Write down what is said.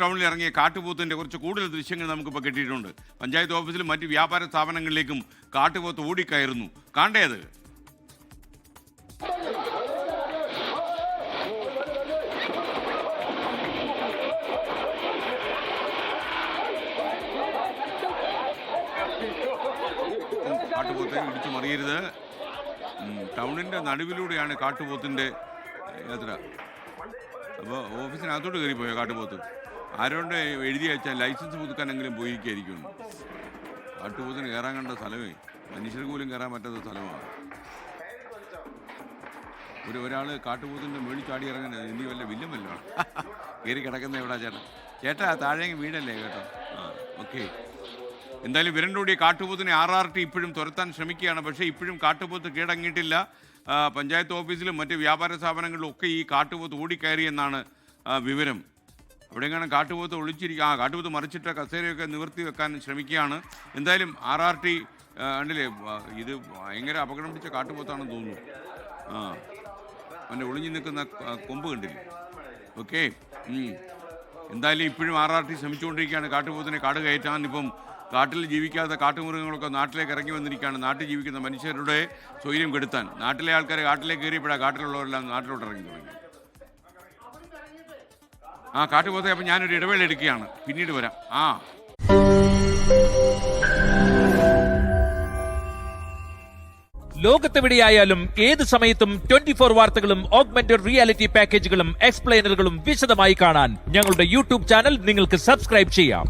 ടൗണിൽ ഇറങ്ങിയ കാട്ടുപോത്തിന്റെ കുറച്ച് കൂടുതൽ ദൃശ്യങ്ങൾ നമുക്കിപ്പോൾ കിട്ടിയിട്ടുണ്ട്. പഞ്ചായത്ത് ഓഫീസിലും മറ്റ് വ്യാപാര സ്ഥാപനങ്ങളിലേക്കും കാട്ടുപോത്ത് ഓടിക്കയറുന്നു. കാണ്ടേത് കാട്ടുപോത്തെ ഇടിച്ചു മറിയരുത്. ടൗണിൻ്റെ നടുവിലൂടെയാണ് കാട്ടുപോത്തിൻ്റെ യാത്ര. അപ്പോൾ ഓഫീസിനകത്തോട്ട് കയറിപ്പോയോ കാട്ടുപോത്ത്? ആരോണ്ട് എഴുതി വെച്ചാൽ ലൈസൻസ് പുതുക്കാനെങ്കിലും പോയിരിക്കും. കാട്ടുപോത്തിന് കയറാൻ കണ്ട സ്ഥലമേ മനുഷ്യർക്ക് പോലും കയറാൻ പറ്റാത്ത സ്ഥലമാണ്. ഒരാൾ കാട്ടുപോത്തിൻ്റെ മേളിൽ ചാടി ഇറങ്ങുന്നത് ഇനി വല്ല വില്ലമല്ലോ കയറി കിടക്കുന്ന എവിടാ ചേട്ടാ താഴേക്ക് വീടല്ലേ കേട്ടോ. ഓക്കെ, എന്തായാലും വിരണ്ടോടിയ കാട്ടുപോത്തിനെ RRT ഇപ്പോഴും തുരത്താൻ ശ്രമിക്കുകയാണ്. പക്ഷേ ഇപ്പോഴും കാട്ടുപോത്ത് കീഴടങ്ങിയിട്ടില്ല. പഞ്ചായത്ത് ഓഫീസിലും മറ്റ് വ്യാപാര സ്ഥാപനങ്ങളിലും ഒക്കെ ഈ കാട്ടുപോത്ത് ഓടിക്കയറിയെന്നാണ് വിവരം. അവിടെയെങ്ങനെ കാട്ടുപോത്ത് കാട്ടുപോത്ത് മറിച്ചിട്ട കസേരയൊക്കെ നിവർത്തി വെക്കാൻ ശ്രമിക്കുകയാണ്. എന്തായാലും RRT കണ്ടില്ലേ, ഇത് ഭയങ്കര അപകടം പിടിച്ച കാട്ടുപോത്താണെന്ന് തോന്നുന്നു. അവൻ്റെ ഒളിഞ്ഞു നിൽക്കുന്ന കൊമ്പ് കണ്ടില്ലേ. ഓക്കെ, എന്തായാലും ഇപ്പോഴും RRT ശ്രമിച്ചുകൊണ്ടിരിക്കുകയാണ് കാട്ടുപോത്തിനെ കാട് കയറ്റാൻ. ഇപ്പം കാട്ടിൽ ജീവിക്കാത്ത കാട്ടുമൃഗങ്ങളൊക്കെ നാട്ടിലേക്ക് ഇറങ്ങി വന്നിരിക്കുകയാണ്. നാട്ടിൽ ജീവിക്കുന്ന മനുഷ്യരുടെ സ്വൈര്യം കെടുത്താൻ. നാട്ടിലെ ആൾക്കാർ കാട്ടിലേക്ക് കയറിയപ്പോഴാണ് കാട്ടിലുള്ളവരെല്ലാം നാട്ടിലോട്ട് ഇറങ്ങി തുടങ്ങി. കാട്ടുപോത്തെ അപ്പം ഞാനൊരു ഇടവേള എടുക്കുകയാണ്, പിന്നീട് വരാം. ലോകത്തെവിടെയായാലും ഏത് സമയത്തും 24 വാർത്തകളും ഓഗ്മെന്റഡ് റിയാലിറ്റി പാക്കേജുകളും എക്സ്പ്ലെയിനറുകളും വിശദമായി കാണാൻ ഞങ്ങളുടെ യൂട്യൂബ് ചാനൽ നിങ്ങൾക്ക് സബ്സ്ക്രൈബ് ചെയ്യാം.